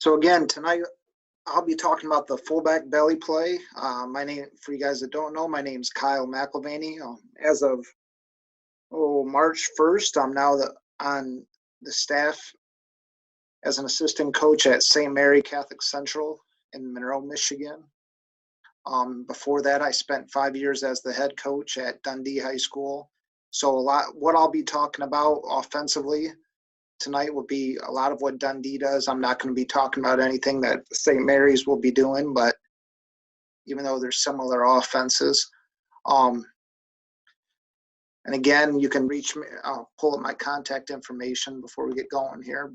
So again, tonight I'll be talking about the fullback belly play. My name, for you guys that don't know, my name's Kyle McElvany. As of March 1st, I'm now on the staff as an assistant coach at St. Mary Catholic Central in Monroe, Michigan. Before that, I spent 5 years as the head coach at Dundee High School. So what I'll be talking about offensively tonight will be a lot of what Dundee does. I'm not going to be talking about anything that St. Mary's will be doing, but even though there's similar offenses. And again, you can reach me. I'll pull up my contact information before we get going here.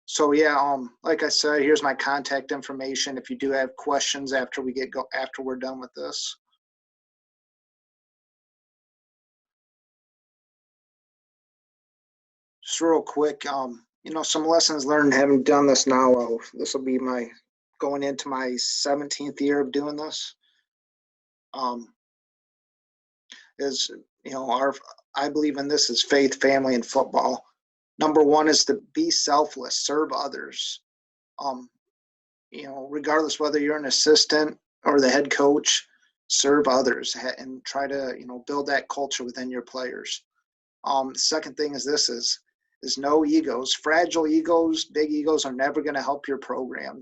So yeah, like I said, here's my contact information if you do have questions after we're done with this. Just real quick, some lessons learned having done this now. This will be going into my 17th year of doing this. I believe in this as faith, family, and football. Number one is to be selfless, serve others. Regardless whether you're an assistant or the head coach, serve others and try to, build that culture within your players. The second thing is no egos. Fragile egos, big egos are never going to help your program.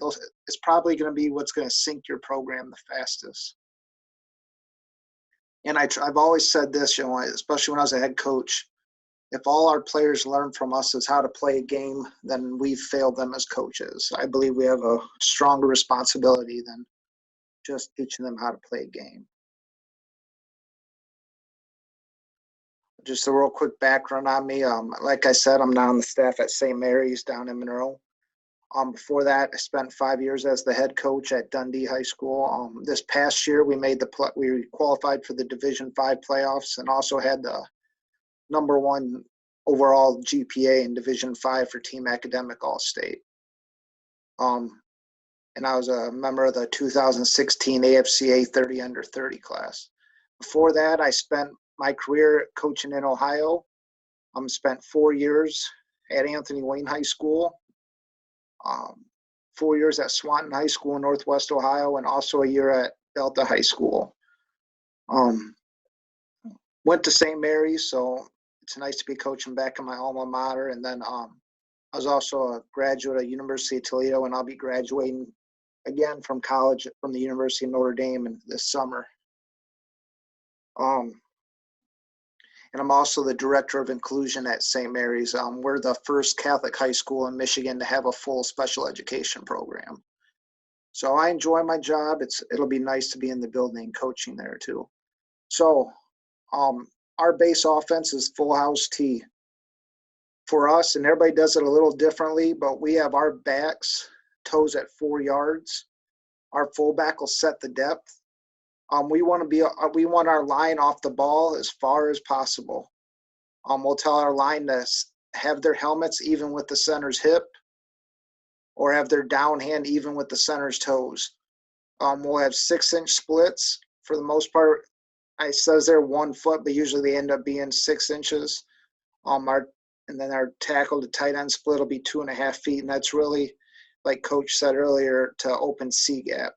It's probably going to be what's going to sink your program the fastest. And I've always said this, especially when I was a head coach, if all our players learn from us is how to play a game, then we've failed them as coaches. I believe we have a stronger responsibility than just teaching them how to play a game. Just a real quick background on me. Like I said, I'm now on the staff at St. Mary's down in Monroe. Before that, I spent 5 years as the head coach at Dundee High School. This past year, we qualified for the Division 5 playoffs and also had the number one overall GPA in Division 5 for Team Academic All-State. And I was a member of the 2016 AFCA 30 under 30 class. Before that, I spent my career coaching in Ohio. Spent 4 years at Anthony Wayne High School, 4 years at Swanton High School in Northwest Ohio, and also a year at Delta High School. Went to St. Mary's, so it's nice to be coaching back in my alma mater. And then I was also a graduate at University of Toledo, and I'll be graduating again from college from the University of Notre Dame this summer. And I'm also the director of inclusion at St. Mary's. We're the first Catholic high school in Michigan to have a full special education program. So I enjoy my job. It'll be nice to be in the building coaching there too. So our base offense is full house T. For us, and everybody does it a little differently, but we have our backs, toes at 4 yards. Our fullback will set the depth. We want our line off the ball as far as possible. We'll tell our line to have their helmets even with the center's hip, or have their down hand even with the center's toes. We'll have 6-inch splits for the most part. It says they're 1 foot, but usually they end up being 6 inches. And then our tackle to tight end split will be 2.5 feet, and that's really, like Coach said earlier, to open C gap.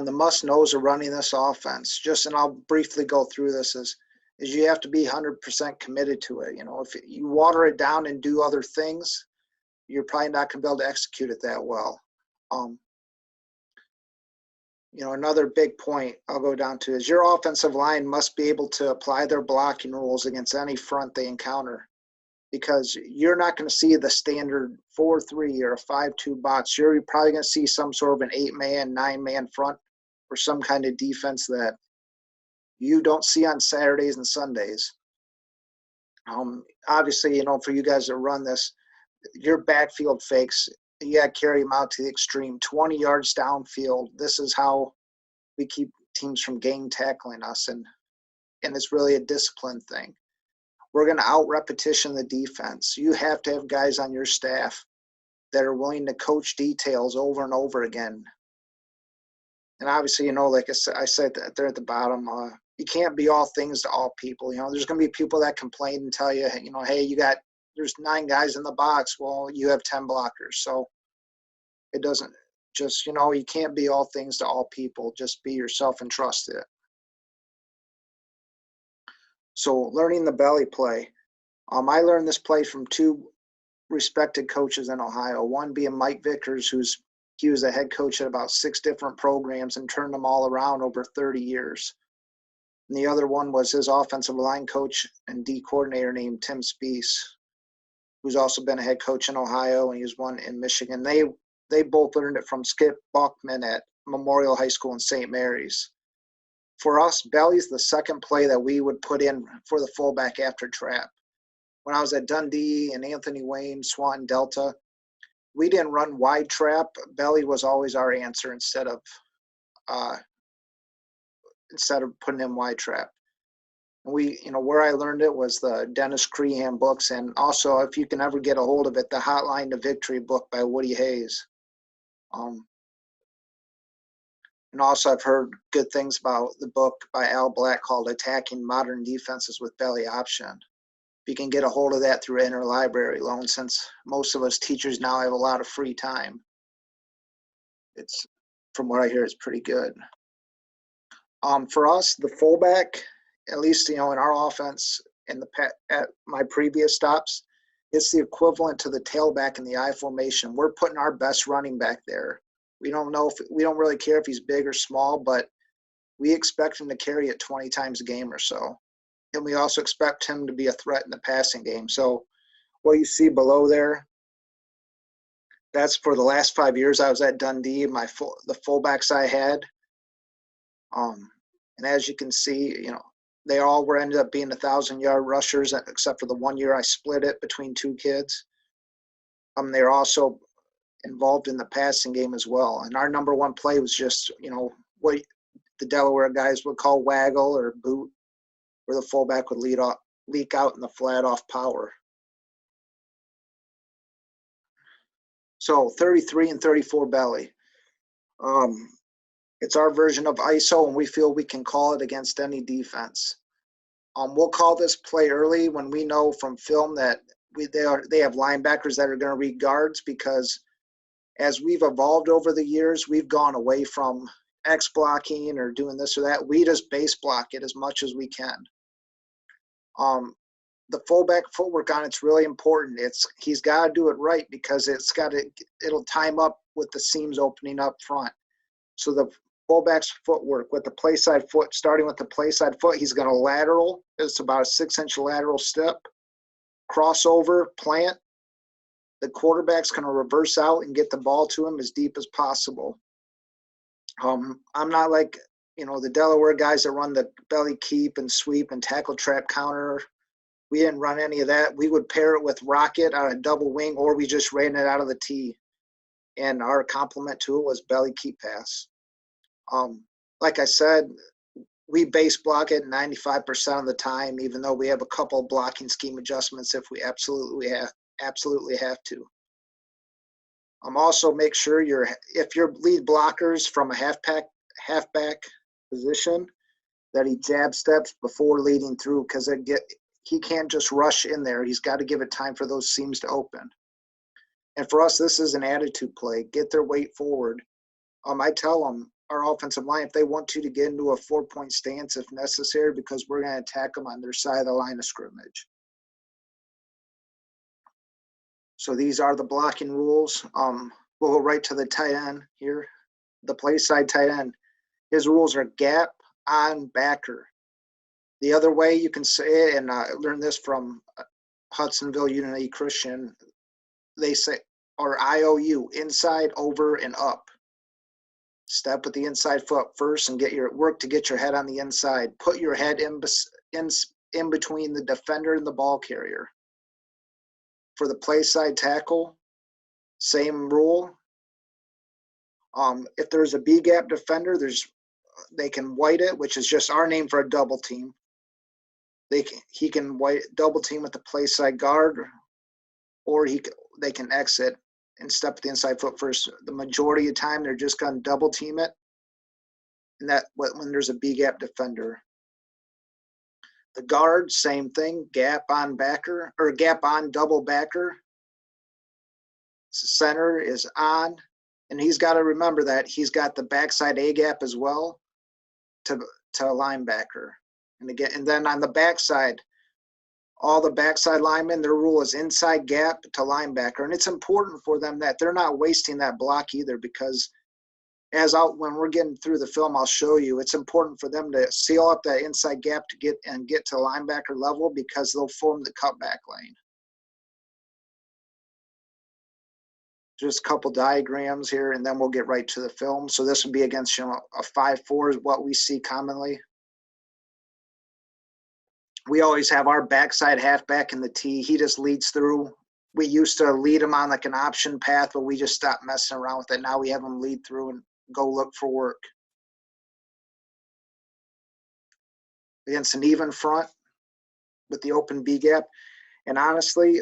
The must-knows of running this offense, and I'll briefly go through this, is you have to be 100% committed to it. If you water it down and do other things, you're probably not going to be able to execute it that well. Another big point I'll go down to is your offensive line must be able to apply their blocking rules against any front they encounter, because you're not going to see the standard 4-3 or a 5-2 box. You're probably going to see some sort of an 8-man, 9-man front or some kind of defense that you don't see on Saturdays and Sundays. Obviously, for you guys that run this, your backfield fakes, you got to carry them out to the extreme, 20 yards downfield. This is how we keep teams from gang tackling us, and it's really a discipline thing. We're going to out-repetition the defense. You have to have guys on your staff that are willing to coach details over and over again. And obviously, like I said there at the bottom, you can't be all things to all people. There's going to be people that complain and tell you, hey, you got there's 9 guys in the box. Well, you have 10 blockers. So it doesn't just, you can't be all things to all people. Just be yourself and trust it. So learning the belly play. I learned this play from 2 respected coaches in Ohio. One being Mike Vickers, he was a head coach at about 6 different programs and turned them all around over 30 years. And the other one was his offensive line coach and D coordinator named Tim Spees, who's also been a head coach in Ohio, and he was one in Michigan. They both learned it from Skip Buckman at Memorial High School in St. Mary's. For us, belly's the second play that we would put in for the fullback after trap. When I was at Dundee and Anthony Wayne, Swanton Delta, we didn't run wide trap. Belly was always our answer instead of putting in wide trap. And where I learned it was the Dennis Crehan books, and also, if you can ever get a hold of it, the Hotline to Victory book by Woody Hayes. And also, I've heard good things about the book by Al Black called Attacking Modern Defenses with Belly Option. You can get a hold of that through interlibrary loan, since most of us teachers now have a lot of free time. It's, from what I hear, it's pretty good. For us, the fullback, at least in our offense at my previous stops, it's the equivalent to the tailback in the I formation. We're putting our best running back there. We don't really care if he's big or small, but we expect him to carry it 20 times a game or so. And we also expect him to be a threat in the passing game. So what you see below there, that's for the last 5 years I was at Dundee, the fullbacks I had. And as you can see, they all ended up being 1,000-yard rushers, except for the 1 year I split it between 2 kids. They're also involved in the passing game as well. And our number one play was just, what the Delaware guys would call waggle or boot, where the fullback would leak out in the flat off power. So 33 and 34 belly. It's our version of ISO, and we feel we can call it against any defense. We'll call this play early when we know from film that they have linebackers that are going to read guards, because as we've evolved over the years, we've gone away from X blocking or doing this or that. We just base block it as much as we can. The fullback footwork on it's really important. He's got to do it right, because it'll time up with the seams opening up front. So the fullback's footwork with the play side foot, starting with the play side foot, he's going to lateral. It's about a 6-inch lateral step, crossover, plant. The quarterback's going to reverse out and get the ball to him as deep as possible. I'm not like, the Delaware guys that run the belly keep and sweep and tackle trap counter. We didn't run any of that. We would pair it with rocket on a double wing, or we just ran it out of the tee. And our complement to it was belly keep pass. Like I said, we base block it 95% of the time, even though we have a couple blocking scheme adjustments if we absolutely have to. Also make sure if your lead blockers from a halfback position, that he jab steps before leading through, because he can't just rush in there. He's got to give it time for those seams to open. And for us, this is an attitude play. Get their weight forward. I tell them, our offensive line, if they want to get into a 4-point stance if necessary, because we're going to attack them on their side of the line of scrimmage. So these are the blocking rules. We'll go right to the tight end here. The play side tight end. His rules are gap, on, backer. The other way you can say it, and I learned this from Hudsonville Unity Christian, they say, or IOU, inside, over, and up. Step with the inside foot first and get your head on the inside. Put your head in between the defender and the ball carrier. For the play side tackle, same rule. If there's a B gap defender, they can white it, which is just our name for a double team. He can white double team with the play side guard, or they can exit and step with the inside foot first. The majority of the time, they're just going to double team it, and that when there's a B gap defender. The guard, same thing, gap on backer, or gap on double backer. Center is on, and he's got to remember that he's got the backside A gap as well to a linebacker. And again, and then on the backside, all the backside linemen, their rule is inside gap to linebacker. And it's important for them that they're not wasting that block either, because when we're getting through the film, I'll show you, it's important for them to seal up that inside gap to get to linebacker level, because they'll form the cutback lane. Just a couple diagrams here, and then we'll get right to the film. So this would be against, a 5-4 is what we see commonly. We always have our backside halfback in the T. He just leads through. We used to lead him on like an option path, but we just stopped messing around with it. Now we have him lead through and go look for work. Against an even front with the open B gap. And honestly,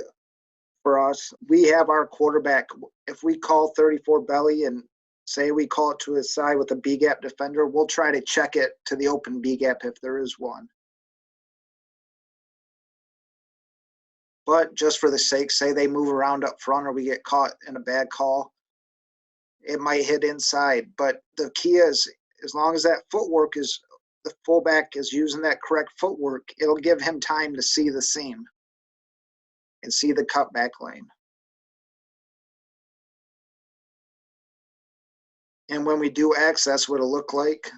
for us, we have our quarterback. If we call 34 belly and say we call it to his side with a B gap defender, we'll try to check it to the open B gap if there is one. But just for the sake, say they move around up front or we get caught in a bad call, it might hit inside. But the key is, as long as that footwork is, the fullback is using that correct footwork, it'll give him time to see the seam and see the cutback lane. And when we do X, that's what it'll look like.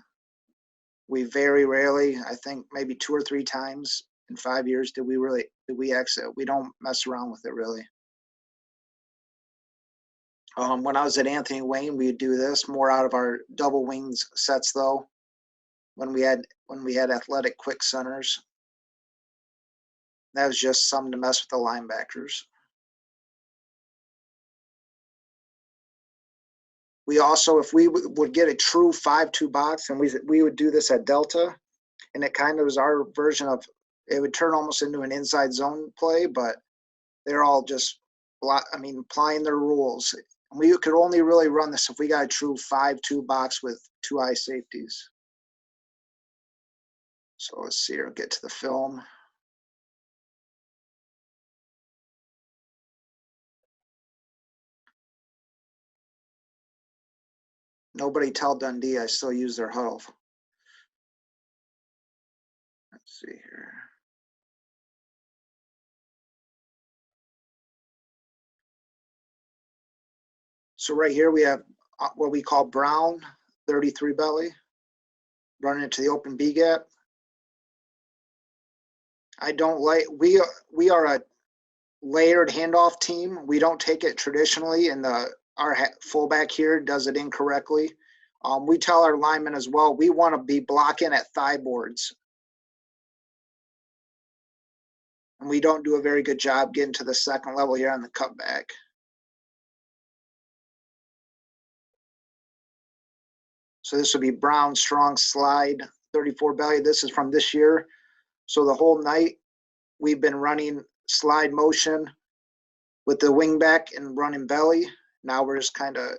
We very rarely, I think maybe 2 or 3 times in 5 years did we exit. We don't mess around with it really. When I was at Anthony Wayne, we'd do this more out of our double wings sets though. When we had athletic quick centers, that was just something to mess with the linebackers. We also, if we would get a true 5-2 box, and we would do this at Delta, and it kind of was our version of, it would turn almost into an inside zone play, but they're all just, applying their rules. And we could only really run this if we got a true 5-2 box with 2 eye safeties. So let's see here, get to the film. Nobody tell Dundee I still use their huddle. Let's see here. So right here we have what we call Brown 33 belly, running into the open B gap. I don't like, we are a layered handoff team. We don't take it traditionally, and our fullback here does it incorrectly. We tell our linemen as well, we want to be blocking at thigh boards. And we don't do a very good job getting to the second level here on the cutback. So this would be Brown strong slide 34 belly. This is from this year. So the whole night we've been running slide motion with the wing back and running belly. Now we're just kind of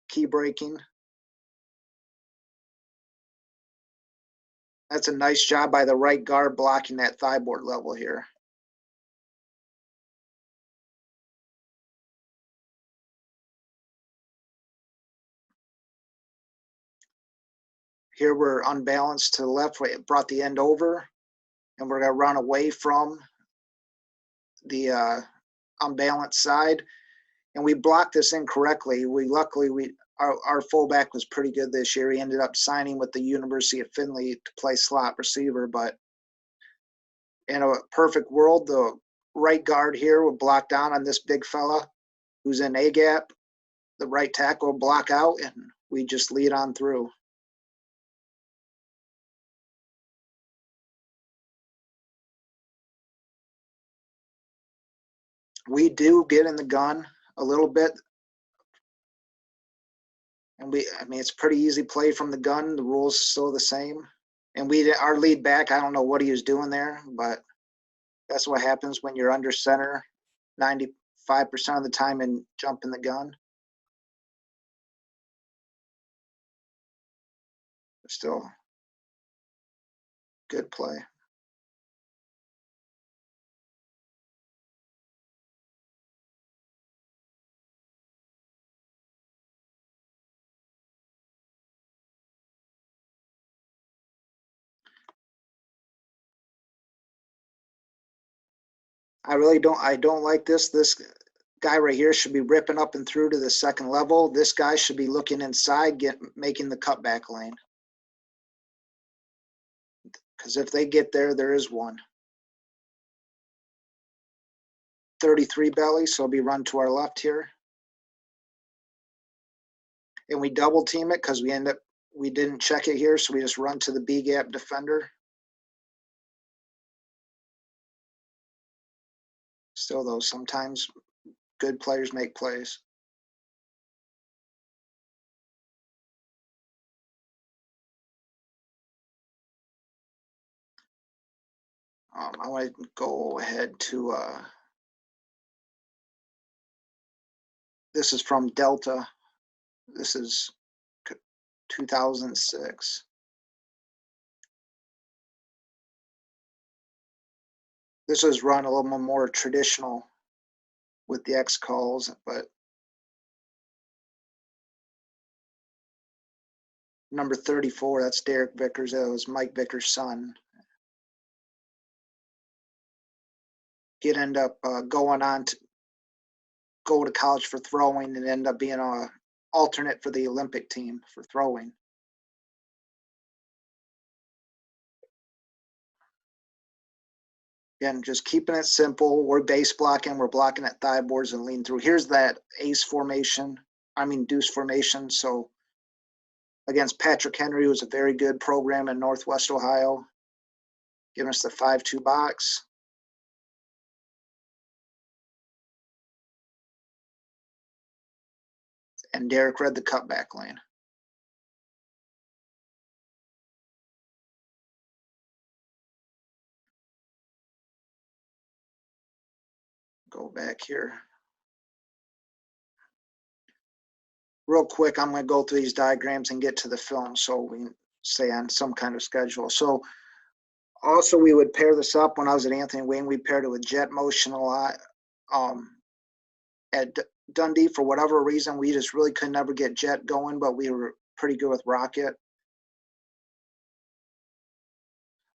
key breaking. That's a nice job by the right guard blocking that thigh board level here. Here we're unbalanced to the left, it brought the end over, and we're going to run away from the unbalanced side. And we blocked this incorrectly. Our fullback was pretty good this year. He ended up signing with the University of Findlay to play slot receiver, but in a perfect world, the right guard here would block down on this big fella who's in A gap. The right tackle will block out, and we just lead on through. We do get in the gun a little bit. And it's pretty easy play from the gun. The rules still the same. And our lead back, I don't know what he was doing there, but that's what happens when you're under center 95% of the time and jump in the gun. Still. Good play. I don't like this. This guy right here should be ripping up and through to the second level. This guy should be looking inside, making the cutback lane. Because if they get there, there is one. 33 belly, so it'll be run to our left here. And we double team it because we didn't check it here, so we just run to the B gap defender. Still though, sometimes good players make plays. I want to go ahead to, this is from Delta. This is 2006. This was run a little more traditional with the X calls, but number 34, that's Derek Vickers. That was Mike Vickers' son. He'd end up going on to go to college for throwing and end up being a alternate for the Olympic team for throwing. Again, just keeping it simple. We're base blocking. We're blocking at thigh boards and lean through. Here's that ace formation. Deuce formation. So against Patrick Henry, who was a very good program in Northwest Ohio, giving us the 5-2 box. And Derek read the cutback lane. Go back here. Real quick, I'm going to go through these diagrams and get to the film so we stay on some kind of schedule. So also we would pair this up when I was at Anthony Wayne. We paired it with jet motion a lot. At Dundee, for whatever reason, we just really could never get jet going, but we were pretty good with rocket.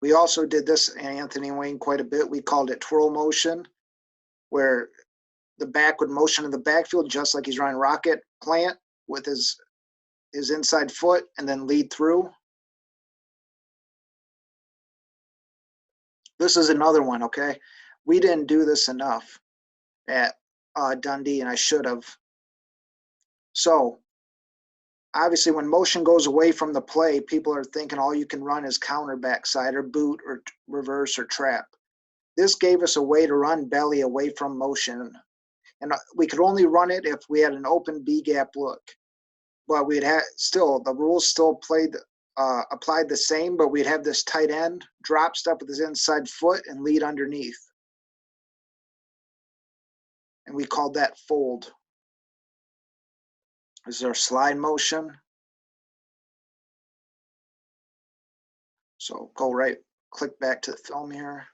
We also did this in Anthony Wayne quite a bit. We called it twirl motion, where the back would motion in the backfield just like he's running rocket plant with his inside foot and then lead through. This is another one, okay? We didn't do this enough at Dundee, and I should have. So obviously when motion goes away from the play, people are thinking all you can run is counter backside or boot or reverse or trap. This gave us a way to run belly away from motion. And we could only run it if we had an open B gap look. But we'd have still, the rules still applied the same, but we'd have this tight end drop step with his inside foot and lead underneath. And we called that fold. This is our slide motion. So go right, click back to the film here.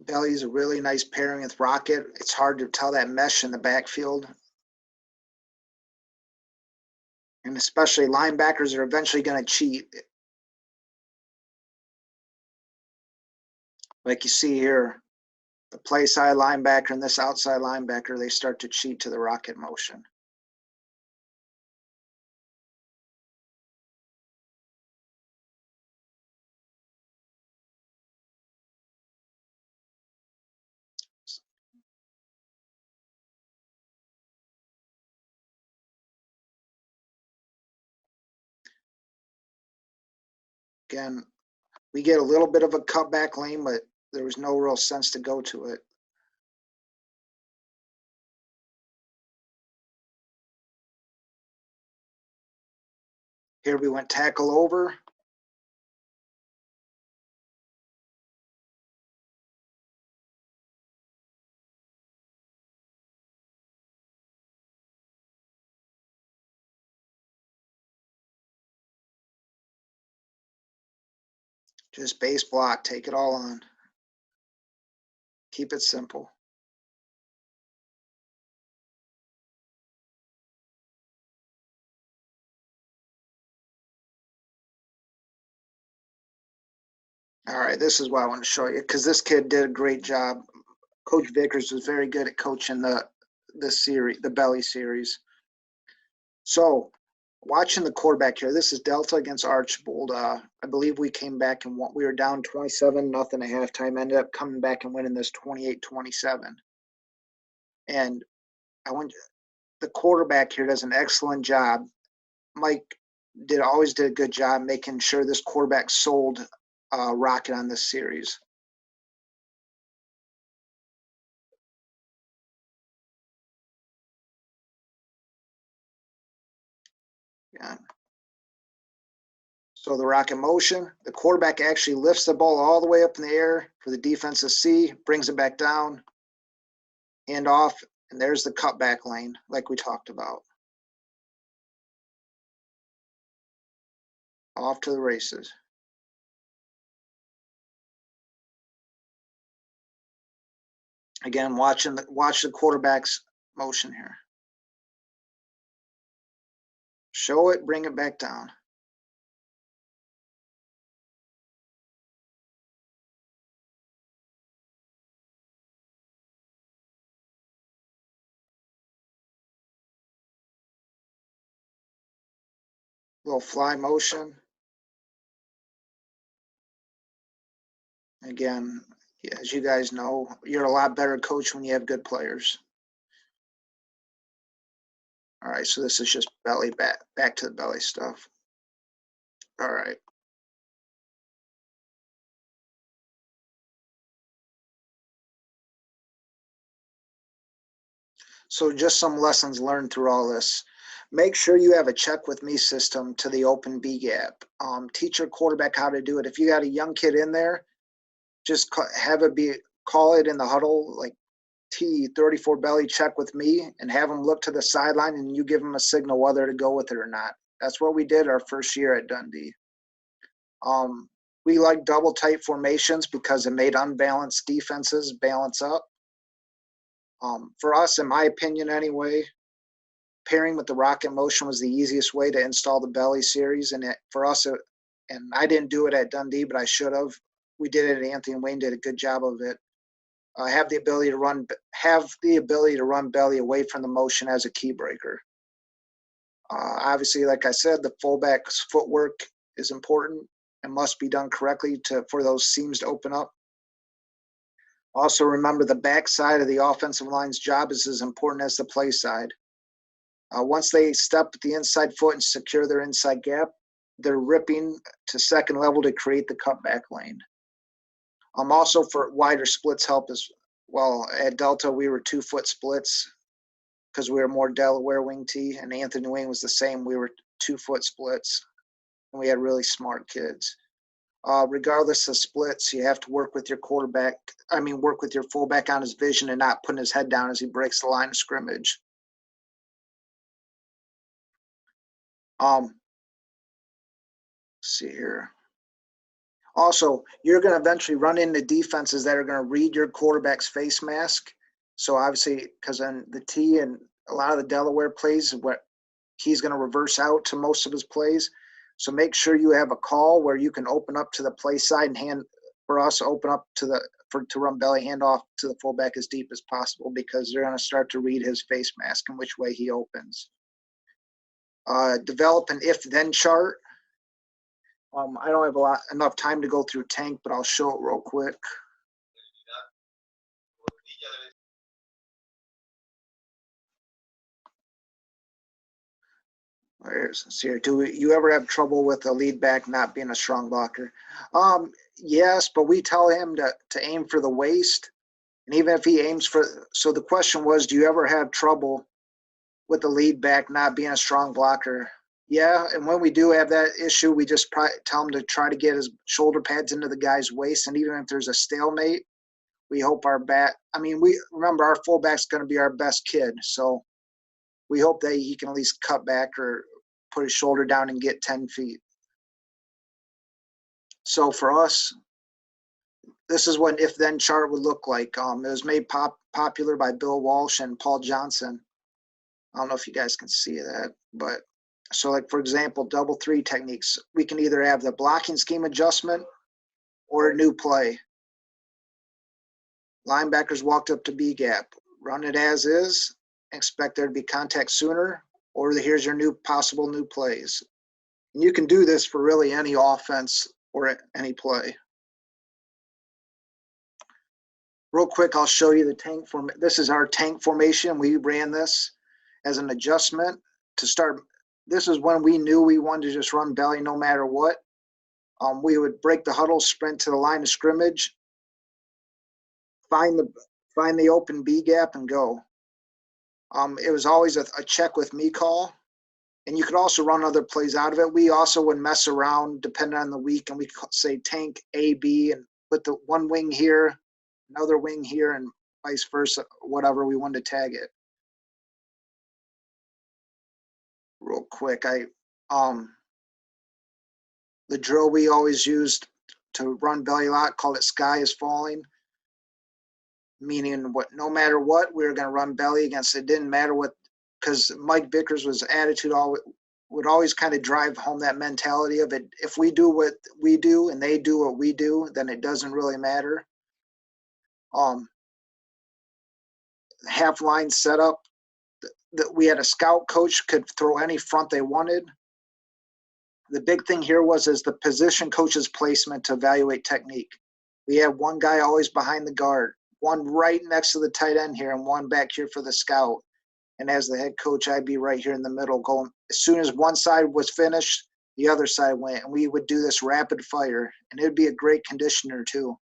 Belly is a really nice pairing with rocket. It's hard to tell that mesh in the backfield. And especially linebackers are eventually going to cheat. Like you see here, the play side linebacker and this outside linebacker, they start to cheat to the rocket motion. Again, we get a little bit of a cutback lane, but there was no real sense to go to it. Here we went tackle over. Just base block, take it all on. Keep it simple. All right, this is what I want to show you because this kid did a great job. Coach Vickers was very good at coaching the series, the belly series. So watching the quarterback here, this is Delta against Archbold. I believe we came back and we were down 27-0 at halftime, ended up coming back and winning this 28-27. And I want the quarterback here does an excellent job. Mike always did a good job making sure this quarterback sold Rocket on this series. Yeah. So the Rocket motion, the quarterback actually lifts the ball all the way up in the air for the defense to see, brings it back down, hand off, and there's the cutback lane like we talked about. Off to the races. Again, watch the quarterback's motion here. Show it, bring it back down. Little fly motion. Again, as you guys know, you're a lot better coach when you have good players. All right, so this is just belly back to the belly stuff. All right. So just some lessons learned through all this. Make sure you have a check with me system to the open B gap. Teach your quarterback how to do it. If you got a young kid in there, just have it be, call it in the huddle, like T34 belly check with me, and have them look to the sideline and you give them a signal whether to go with it or not. That's what we did our first year at Dundee. We like double tight formations because it made unbalanced defenses balance up. For us, in my opinion anyway, pairing with the Rocket motion was the easiest way to install the belly series. And for us, and I didn't do it at Dundee, but I should have. We did it at Anthony and Wayne did a good job of it. Have the ability to run belly away from the motion as a key breaker. Obviously, like I said, the fullback's footwork is important and must be done correctly for those seams to open up. Also, remember the backside of the offensive line's job is as important as the play side. Once they step with the inside foot and secure their inside gap, they're ripping to second level to create the cutback lane. Also for wider splits help as well. At Delta, we were 2-foot splits because we were more Delaware wing T, and Anthony Wing was the same. We were 2-foot splits, and we had really smart kids. Regardless of splits, you have to work with your work with your fullback on his vision and not putting his head down as he breaks the line of scrimmage. Let's see here. Also, you're going to eventually run into defenses that are going to read your quarterback's face mask. So obviously, because on the T and a lot of the Delaware plays, what he's going to reverse out to most of his plays. So make sure you have a call where you can open up to the play side and open up to run belly handoff to the fullback as deep as possible because they're going to start to read his face mask and which way he opens. Develop an if-then chart. I don't have enough time to go through tank, but I'll show it real quick. Let's see here. Do you ever have trouble with a lead back not being a strong blocker? Yes, but we tell him to aim for the waist. And even if he aims for, so the question was, do you ever have trouble with the lead back not being a strong blocker? Yeah, and when we do have that issue, we just tell him to try to get his shoulder pads into the guy's waist. And even if there's a stalemate, we hope our back, I mean, we remember our fullback's going to be our best kid. So we hope that he can at least cut back or put his shoulder down and get 10 feet. So for us, this is what if-then chart would look like. It was made popular by Bill Walsh and Paul Johnson. I don't know if you guys can see that, but so like, for example, double three techniques, we can either have the blocking scheme adjustment or a new play. Linebackers walked up to B gap, run it as is, expect there to be contact sooner, or here's your possible new plays. And you can do this for really any offense or any play. Real quick, I'll show you the tank form. This is our tank formation. We ran this as an adjustment to start. This is when we knew we wanted to just run belly no matter what. We would break the huddle, sprint to the line of scrimmage, find the open B gap, and go. It was always a check with me call, and you could also run other plays out of it. We also would mess around depending on the week, and we could say tank A, B, and put the one wing here, another wing here, and vice versa, whatever we wanted to tag it. Real quick, the drill we always used to run belly lock, called it sky is falling, meaning no matter what, we were going to run belly against it. Didn't matter what, because Mike Vickers' attitude would always kind of drive home that mentality of it. If we do what we do and they do what we do, then it doesn't really matter. Half line setup, that we had a scout coach could throw any front they wanted. The big thing here was the position coach's placement to evaluate technique. We had one guy always behind the guard, one right next to the tight end here, and one back here for the scout. And as the head coach, I'd be right here in the middle going. As soon as one side was finished, the other side went. And we would do this rapid fire. And it would be a great conditioner too.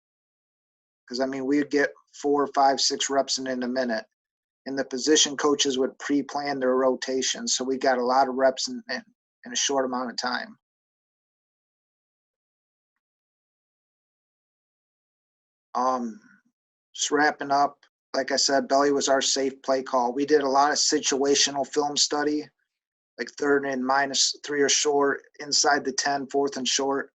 Because, I mean, we would get 4, 5, 6 reps in a minute. And the position coaches would pre-plan their rotations. So we got a lot of reps in a short amount of time. Just wrapping up, like I said, belly was our safe play call. We did a lot of situational film study, like third and -3 or short, inside the 10, fourth and short.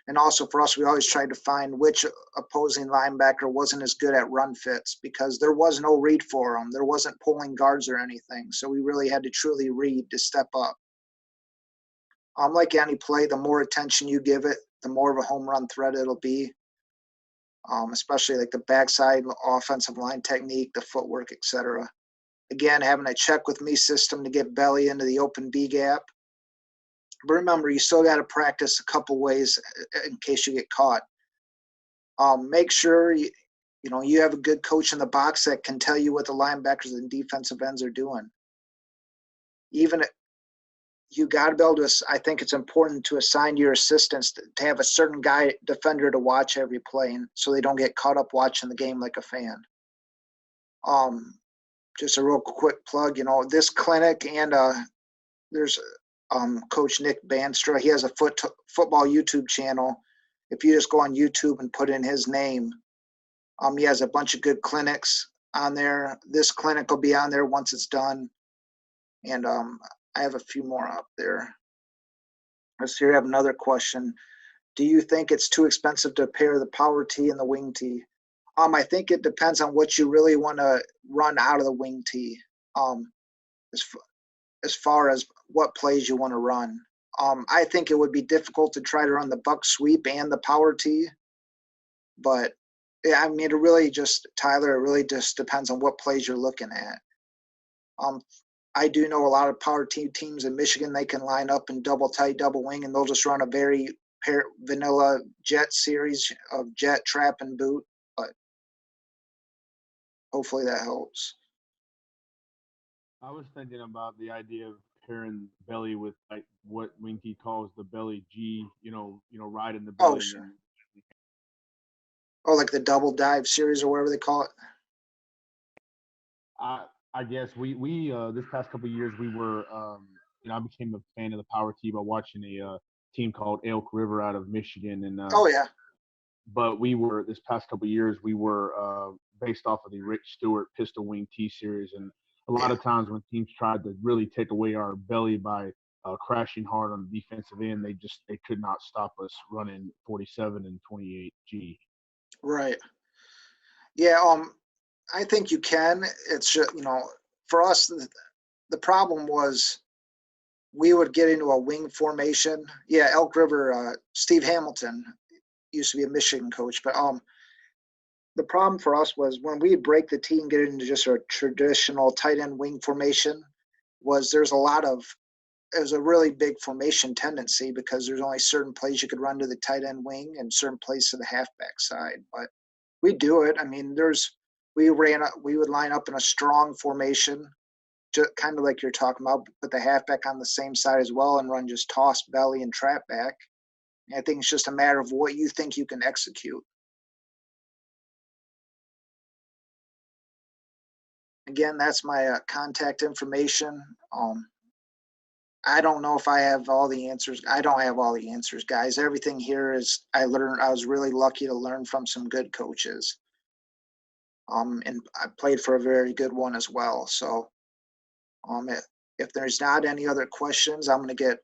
And also for us, we always tried to find which opposing linebacker wasn't as good at run fits, because there was no read for them. There wasn't pulling guards or anything. So we really had to truly read to step up. Like any play, the more attention you give it, the more of a home run threat it'll be. Especially like the backside offensive line technique, the footwork, etc. Again, having a check with me system to get belly into the open B gap. But remember, you still got to practice a couple ways in case you get caught. Make sure you have a good coach in the box that can tell you what the linebackers and defensive ends are doing. Even you got to be able to, I think it's important to assign your assistants to have a certain guy, defender, to watch every play, and so they don't get caught up watching the game like a fan. Just a real quick plug, this clinic, and there's Coach Nick Bandstra. He has a football YouTube channel. If you just go on YouTube and put in his name, he has a bunch of good clinics on there. This clinic will be on there once it's done. And I have a few more up there. Let's see, I have another question. Do you think it's too expensive to pair the power tee and the wing tee? I think it depends on what you really want to run out of the wing tee. As far as what plays you want to run. I think it would be difficult to try to run the buck sweep and the power tee. But yeah, I mean, it really just depends on what plays you're looking at. I do know a lot of power tee teams in Michigan, they can line up in double tight, double wing, and they'll just run a very vanilla jet series of jet, trap, and boot. But hopefully that helps. I was thinking about the idea of pairing belly with like what Winky calls the belly G, riding the Oh, belly and sure. then Oh, like the double dive series or whatever they call it. I guess we this past couple of years we were I became a fan of the power team by watching a team called Elk River out of Michigan, and Oh, yeah. but we were this past couple of years we were based off of the Rich Stewart Pistol Wing T series, and a lot Yeah. of times when teams tried to really take away our belly by crashing hard on the defensive end, they could not stop us running 47 and 28 G. Right. Yeah. I think you can. It's just, for us, the problem was we would get into a wing formation. Yeah, Elk River, Steve Hamilton used to be a Michigan coach, but the problem for us was when we break the team, get into just a traditional tight end wing formation, was there's a lot of it was a really big formation tendency because there's only certain plays you could run to the tight end wing and certain plays to the halfback side. But we do it. I mean, we would line up in a strong formation, just kind of like you're talking about, put the halfback on the same side as well and run just toss belly and trap back. I think it's just a matter of what you think you can execute. Again, that's my contact information. I don't know if I have all the answers. I don't have all the answers, guys. Everything here is I learned. I was really lucky to learn from some good coaches. And I played for a very good one as well. So, if there's not any other questions, I'm going to get